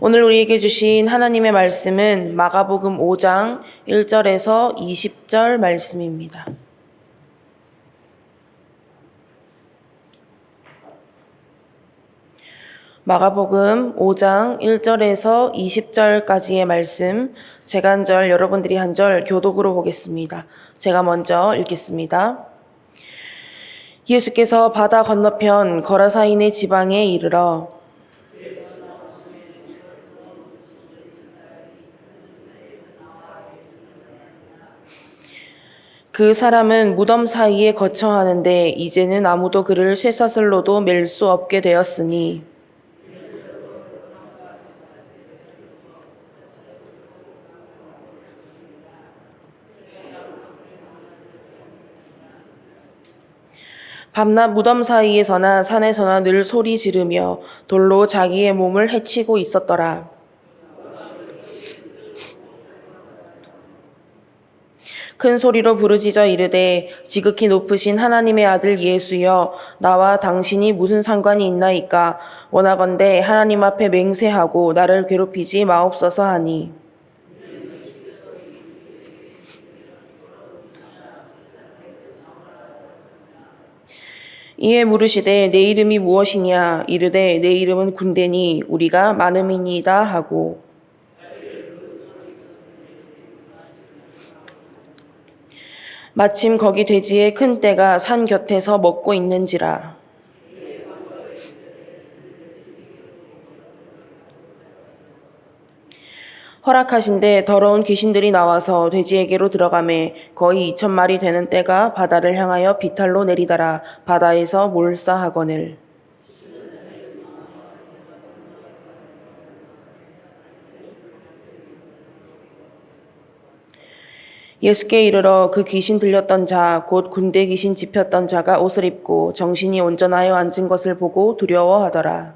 오늘 우리에게 주신 하나님의 말씀은 마가복음 5장 1절에서 20절 말씀입니다. 마가복음 5장 1절에서 20절까지의 말씀, 제가 한 절, 여러분들이 한 절 교독으로 보겠습니다. 제가 먼저 읽겠습니다. 예수께서 바다 건너편 거라사인의 지방에 이르러 그 사람은 무덤 사이에 거처하는데 이제는 아무도 그를 쇠사슬로도 맬 수 없게 되었으니 밤낮 무덤 사이에서나 산에서나 늘 소리 지르며 돌로 자기의 몸을 해치고 있었더라. 큰 소리로 부르짖어 이르되 지극히 높으신 하나님의 아들 예수여, 나와 당신이 무슨 상관이 있나이까? 원하건대 하나님 앞에 맹세하고 나를 괴롭히지 마옵소서 하니 이에 물으시되 내 이름이 무엇이냐? 이르되 내 이름은 군대니 우리가 많음이니이다 하고 마침 거기 돼지의 큰 떼가 산 곁에서 먹고 있는지라. 허락하신데 더러운 귀신들이 나와서 돼지에게로 들어가매 거의 2,000마리 되는 떼가 바다를 향하여 비탈로 내리더라. 바다에서 몰사하거늘. 예수께 이르러 그 귀신 들렸던 자, 곧 군대 귀신 집혔던 자가 옷을 입고 정신이 온전하여 앉은 것을 보고 두려워하더라.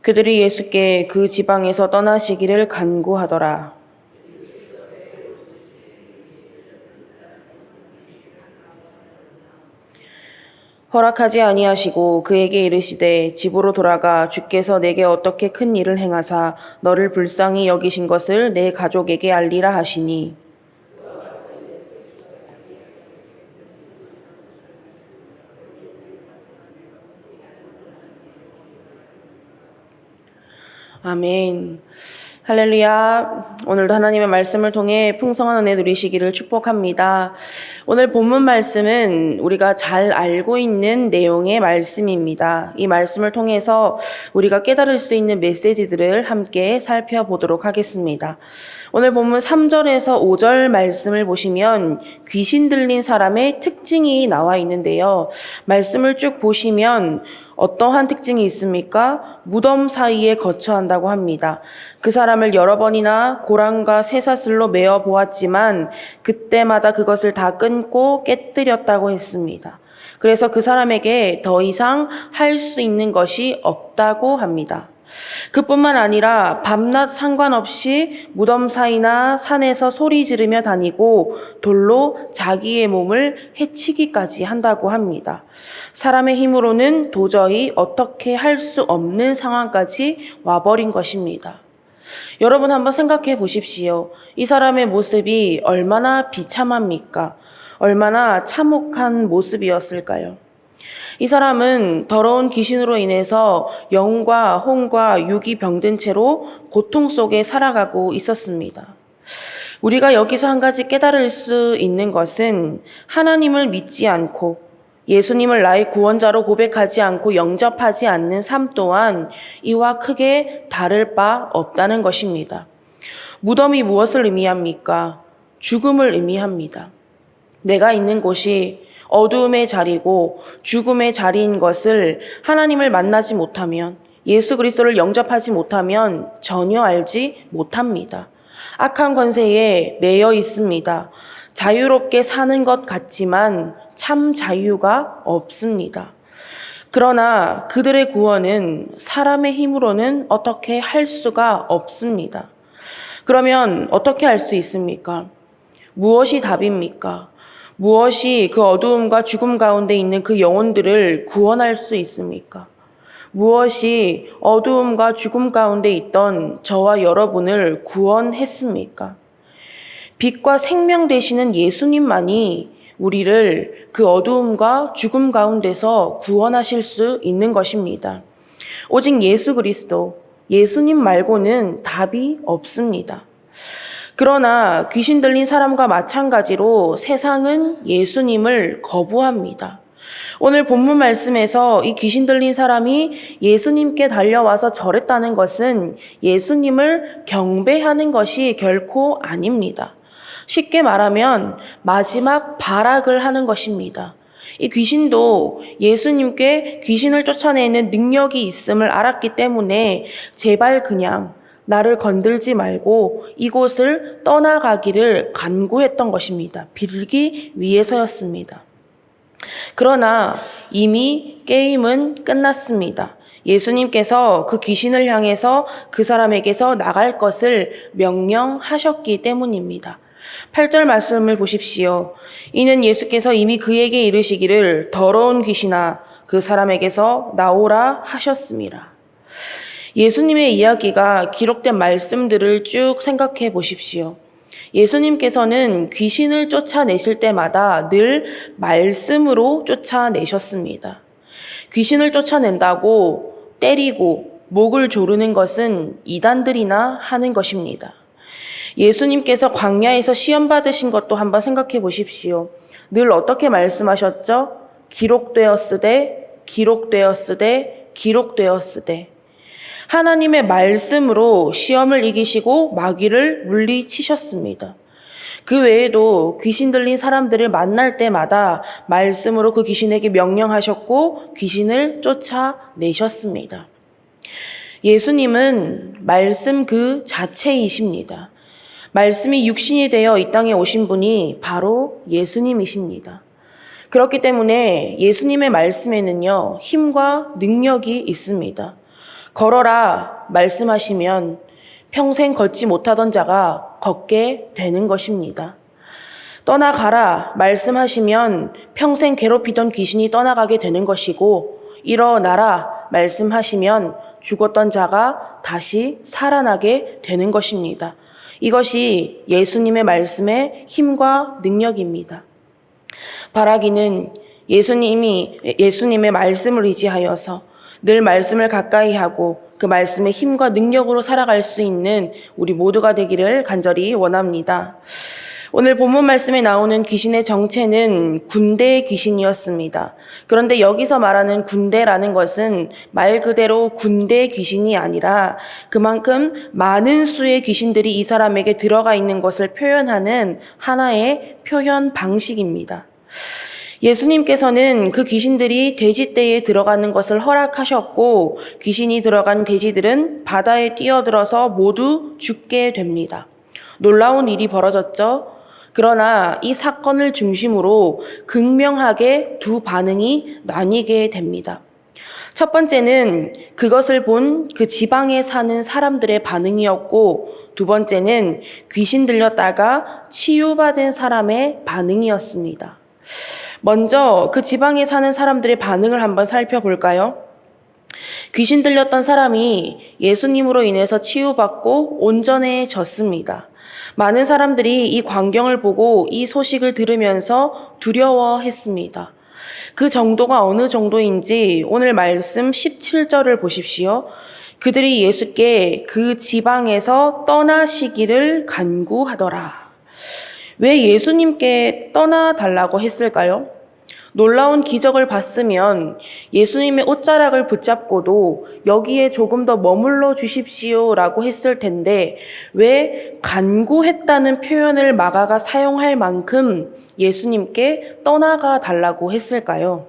그들이 예수께 그 지방에서 떠나시기를 간구하더라. 허락하지 아니하시고 그에게 이르시되 집으로 돌아가 주께서 내게 어떻게 큰 일을 행하사 너를 불쌍히 여기신 것을 내 가족에게 알리라 하시니 아멘. 할렐루야. 오늘도 하나님의 말씀을 통해 풍성한 은혜 누리시기를 축복합니다. 오늘 본문 말씀은 우리가 잘 알고 있는 내용의 말씀입니다. 이 말씀을 통해서 우리가 깨달을 수 있는 메시지들을 함께 살펴보도록 하겠습니다. 오늘 본문 3절에서 5절 말씀을 보시면 귀신 들린 사람의 특징이 나와 있는데요. 말씀을 쭉 보시면 어떠한 특징이 있습니까? 무덤 사이에 거처한다고 합니다. 그 사람을 여러 번이나 고랑과 쇠사슬로 메어 보았지만 그때마다 그것을 다 끊고 깨뜨렸다고 했습니다. 그래서 그 사람에게 더 이상 할 수 있는 것이 없다고 합니다. 그뿐만 아니라 밤낮 상관없이 무덤 사이나 산에서 소리 지르며 다니고 돌로 자기의 몸을 해치기까지 한다고 합니다. 사람의 힘으로는 도저히 어떻게 할 수 없는 상황까지 와버린 것입니다. 여러분 한번 생각해 보십시오. 이 사람의 모습이 얼마나 비참합니까? 얼마나 참혹한 모습이었을까요? 이 사람은 더러운 귀신으로 인해서 영과 혼과 육이 병든 채로 고통 속에 살아가고 있었습니다. 우리가 여기서 한 가지 깨달을 수 있는 것은 하나님을 믿지 않고 예수님을 나의 구원자로 고백하지 않고 영접하지 않는 삶 또한 이와 크게 다를 바 없다는 것입니다. 무덤이 무엇을 의미합니까? 죽음을 의미합니다. 내가 있는 곳이 어두움의 자리고 죽음의 자리인 것을 하나님을 만나지 못하면, 예수 그리스도를 영접하지 못하면 전혀 알지 못합니다. 악한 권세에 매여 있습니다. 자유롭게 사는 것 같지만 참 자유가 없습니다. 그러나 그들의 구원은 사람의 힘으로는 어떻게 할 수가 없습니다. 그러면 어떻게 할 수 있습니까? 무엇이 답입니까? 무엇이 그 어두움과 죽음 가운데 있는 그 영혼들을 구원할 수 있습니까? 무엇이 어두움과 죽음 가운데 있던 저와 여러분을 구원했습니까? 빛과 생명 되시는 예수님만이 우리를 그 어두움과 죽음 가운데서 구원하실 수 있는 것입니다. 오직 예수 그리스도, 예수님 말고는 답이 없습니다. 그러나 귀신 들린 사람과 마찬가지로 세상은 예수님을 거부합니다. 오늘 본문 말씀에서 이 귀신 들린 사람이 예수님께 달려와서 절했다는 것은 예수님을 경배하는 것이 결코 아닙니다. 쉽게 말하면 마지막 발악을 하는 것입니다. 이 귀신도 예수님께 귀신을 쫓아내는 능력이 있음을 알았기 때문에 제발 그냥 나를 건들지 말고 이곳을 떠나가기를 간구했던 것입니다. 빌기 위해서였습니다. 그러나 이미 게임은 끝났습니다. 예수님께서 그 귀신을 향해서 그 사람에게서 나갈 것을 명령하셨기 때문입니다. 8절 말씀을 보십시오. 이는 예수께서 이미 그에게 이르시기를 더러운 귀신아 그 사람에게서 나오라 하셨습니다. 예수님의 이야기가 기록된 말씀들을 쭉 생각해 보십시오. 예수님께서는 귀신을 쫓아내실 때마다 늘 말씀으로 쫓아내셨습니다. 귀신을 쫓아낸다고 때리고 목을 조르는 것은 이단들이나 하는 것입니다. 예수님께서 광야에서 시험 받으신 것도 한번 생각해 보십시오. 늘 어떻게 말씀하셨죠? 기록되었으되, 기록되었으되, 기록되었으되. 하나님의 말씀으로 시험을 이기시고 마귀를 물리치셨습니다. 그 외에도 귀신 들린 사람들을 만날 때마다 말씀으로 그 귀신에게 명령하셨고 귀신을 쫓아내셨습니다. 예수님은 말씀 그 자체이십니다. 말씀이 육신이 되어 이 땅에 오신 분이 바로 예수님이십니다. 그렇기 때문에 예수님의 말씀에는요, 힘과 능력이 있습니다. 걸어라 말씀하시면 평생 걷지 못하던 자가 걷게 되는 것입니다. 떠나가라 말씀하시면 평생 괴롭히던 귀신이 떠나가게 되는 것이고, 일어나라 말씀하시면 죽었던 자가 다시 살아나게 되는 것입니다. 이것이 예수님의 말씀의 힘과 능력입니다. 바라기는 예수님의 말씀을 의지하여서 늘 말씀을 가까이 하고 그 말씀의 힘과 능력으로 살아갈 수 있는 우리 모두가 되기를 간절히 원합니다. 오늘 본문 말씀에 나오는 귀신의 정체는 군대의 귀신이었습니다. 그런데 여기서 말하는 군대라는 것은 말 그대로 군대 귀신이 아니라 그만큼 많은 수의 귀신들이 이 사람에게 들어가 있는 것을 표현하는 하나의 표현 방식입니다. 예수님께서는 그 귀신들이 돼지떼에 들어가는 것을 허락하셨고 귀신이 들어간 돼지들은 바다에 뛰어들어서 모두 죽게 됩니다. 놀라운 일이 벌어졌죠. 그러나 이 사건을 중심으로 극명하게 두 반응이 나뉘게 됩니다. 첫 번째는 그것을 본 그 지방에 사는 사람들의 반응이었고, 두 번째는 귀신 들렸다가 치유받은 사람의 반응이었습니다. 먼저 그 지방에 사는 사람들의 반응을 한번 살펴볼까요? 귀신 들렸던 사람이 예수님으로 인해서 치유받고 온전해졌습니다. 많은 사람들이 이 광경을 보고 이 소식을 들으면서 두려워했습니다. 그 정도가 어느 정도인지 오늘 말씀 17절을 보십시오. 그들이 예수께 그 지방에서 떠나시기를 간구하더라. 왜 예수님께 떠나달라고 했을까요? 놀라운 기적을 봤으면 예수님의 옷자락을 붙잡고도 여기에 조금 더 머물러 주십시오라고 했을 텐데 왜 간구했다는 표현을 마가가 사용할 만큼 예수님께 떠나가 달라고 했을까요?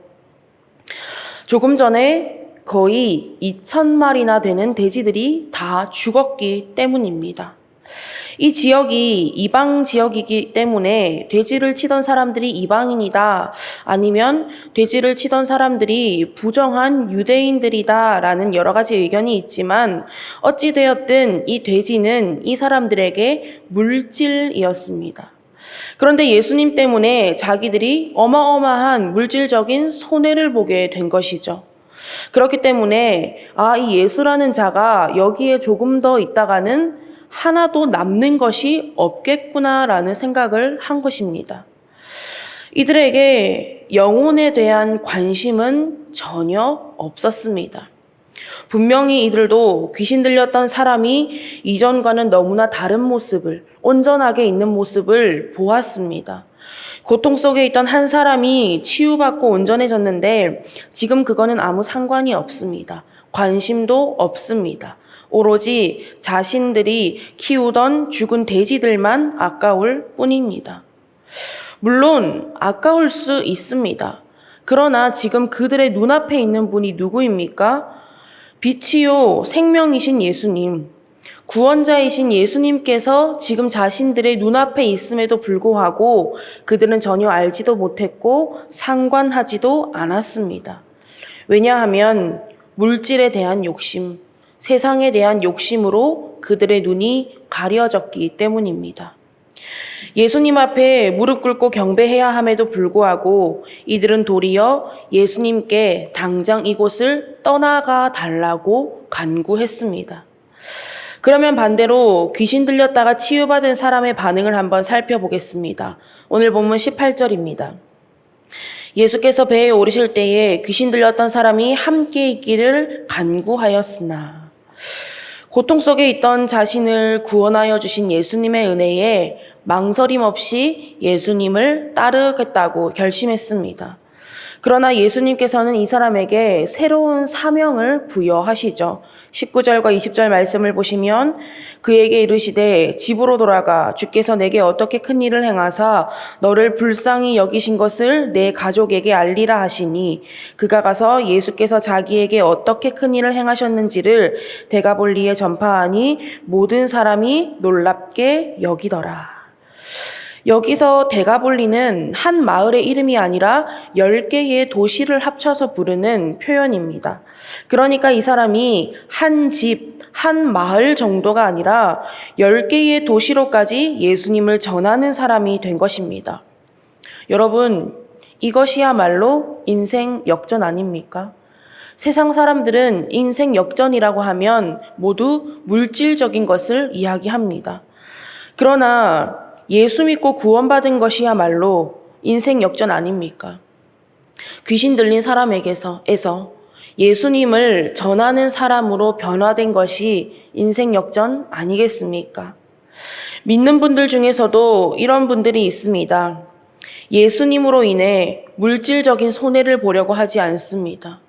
조금 전에 거의 2,000마리나 되는 돼지들이 다 죽었기 때문입니다. 이 지역이 이방 지역이기 때문에 돼지를 치던 사람들이 이방인이다, 아니면 돼지를 치던 사람들이 부정한 유대인들이다라는 여러 가지 의견이 있지만 어찌되었든 이 돼지는 이 사람들에게 물질이었습니다. 그런데 예수님 때문에 자기들이 어마어마한 물질적인 손해를 보게 된 것이죠. 그렇기 때문에 이 예수라는 자가 여기에 조금 더 있다가는 하나도 남는 것이 없겠구나라는 생각을 한 것입니다. 이들에게 영혼에 대한 관심은 전혀 없었습니다. 분명히 이들도 귀신 들렸던 사람이 이전과는 너무나 다른 모습을, 온전하게 있는 모습을 보았습니다. 고통 속에 있던 한 사람이 치유받고 온전해졌는데 지금 그거는 아무 상관이 없습니다. 관심도 없습니다. 오로지 자신들이 키우던 죽은 돼지들만 아까울 뿐입니다. 물론 아까울 수 있습니다. 그러나 지금 그들의 눈앞에 있는 분이 누구입니까? 빛이요 생명이신 예수님, 구원자이신 예수님께서 지금 자신들의 눈앞에 있음에도 불구하고 그들은 전혀 알지도 못했고 상관하지도 않았습니다. 왜냐하면 물질에 대한 욕심, 세상에 대한 욕심으로 그들의 눈이 가려졌기 때문입니다. 예수님 앞에 무릎 꿇고 경배해야 함에도 불구하고 이들은 도리어 예수님께 당장 이곳을 떠나가 달라고 간구했습니다. 그러면 반대로 귀신 들렸다가 치유받은 사람의 반응을 한번 살펴보겠습니다. 오늘 본문 18절입니다. 예수께서 배에 오르실 때에 귀신 들렸던 사람이 함께 있기를 간구하였으나 고통 속에 있던 자신을 구원하여 주신 예수님의 은혜에 망설임 없이 예수님을 따르겠다고 결심했습니다. 그러나 예수님께서는 이 사람에게 새로운 사명을 부여하시죠. 19절과 20절 말씀을 보시면 그에게 이르시되 집으로 돌아가 주께서 내게 어떻게 큰 일을 행하사 너를 불쌍히 여기신 것을 내 가족에게 알리라 하시니 그가 가서 예수께서 자기에게 어떻게 큰 일을 행하셨는지를 데가볼리에 전파하니 모든 사람이 놀랍게 여기더라. 여기서 데가볼리는 한 마을의 이름이 아니라 10개의 도시를 합쳐서 부르는 표현입니다. 그러니까 이 사람이 한 집, 한 마을 정도가 아니라 10개의 도시로까지 예수님을 전하는 사람이 된 것입니다. 여러분, 이것이야말로 인생 역전 아닙니까? 세상 사람들은 인생 역전이라고 하면 모두 물질적인 것을 이야기합니다. 그러나 예수 믿고 구원받은 것이야말로 인생 역전 아닙니까? 귀신 들린 사람에게서 예수님을 전하는 사람으로 변화된 것이 인생 역전 아니겠습니까? 믿는 분들 중에서도 이런 분들이 있습니다. 예수님으로 인해 물질적인 손해를 보려고 하지 않습니다.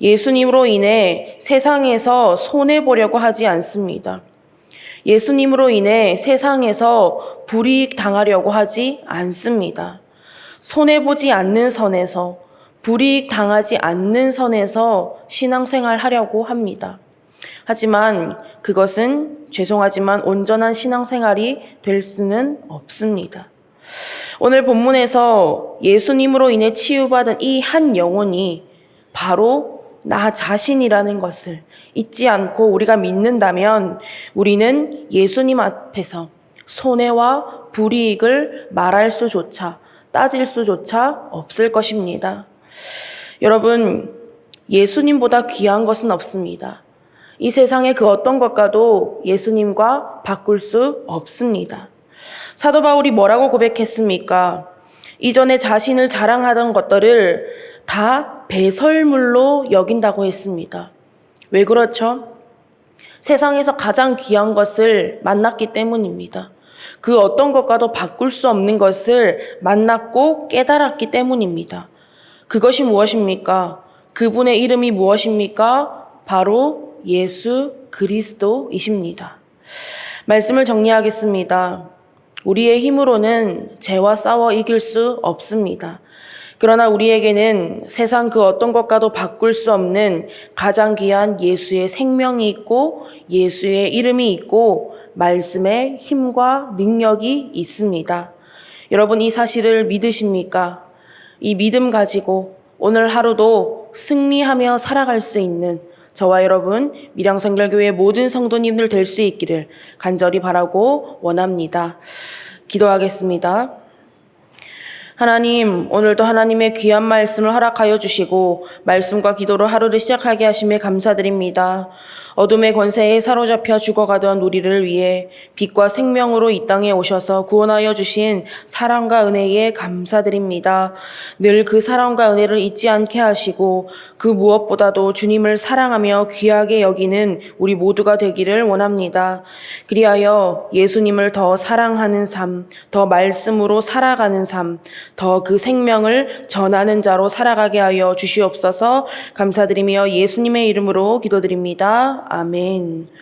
예수님으로 인해 세상에서 손해보려고 하지 않습니다. 예수님으로 인해 세상에서 불이익 당하려고 하지 않습니다. 손해보지 않는 선에서, 불이익 당하지 않는 선에서 신앙생활 하려고 합니다. 하지만 그것은 죄송하지만 온전한 신앙생활이 될 수는 없습니다. 오늘 본문에서 예수님으로 인해 치유받은 이 한 영혼이 바로 나 자신이라는 것을 잊지 않고 우리가 믿는다면 우리는 예수님 앞에서 손해와 불이익을 말할 수조차 따질 수조차 없을 것입니다. 여러분, 예수님보다 귀한 것은 없습니다. 이 세상의 그 어떤 것과도 예수님과 바꿀 수 없습니다. 사도 바울이 뭐라고 고백했습니까? 이전에 자신을 자랑하던 것들을 다 배설물로 여긴다고 했습니다. 왜 그렇죠? 세상에서 가장 귀한 것을 만났기 때문입니다. 그 어떤 것과도 바꿀 수 없는 것을 만났고 깨달았기 때문입니다. 그것이 무엇입니까? 그분의 이름이 무엇입니까? 바로 예수 그리스도이십니다. 말씀을 정리하겠습니다. 우리의 힘으로는 죄와 싸워 이길 수 없습니다. 그러나 우리에게는 세상 그 어떤 것과도 바꿀 수 없는 가장 귀한 예수의 생명이 있고 예수의 이름이 있고 말씀의 힘과 능력이 있습니다. 여러분 이 사실을 믿으십니까? 이 믿음 가지고 오늘 하루도 승리하며 살아갈 수 있는 저와 여러분 밀양선결교회 모든 성도님들 될 수 있기를 간절히 바라고 원합니다. 기도하겠습니다. 하나님, 오늘도 하나님의 귀한 말씀을 허락하여 주시고 말씀과 기도로 하루를 시작하게 하심에 감사드립니다. 어둠의 권세에 사로잡혀 죽어가던 우리를 위해 빛과 생명으로 이 땅에 오셔서 구원하여 주신 사랑과 은혜에 감사드립니다. 늘 그 사랑과 은혜를 잊지 않게 하시고 그 무엇보다도 주님을 사랑하며 귀하게 여기는 우리 모두가 되기를 원합니다. 그리하여 예수님을 더 사랑하는 삶, 더 말씀으로 살아가는 삶, 더 그 생명을 전하는 자로 살아가게 하여 주시옵소서. 감사드리며 예수님의 이름으로 기도드립니다. 아멘.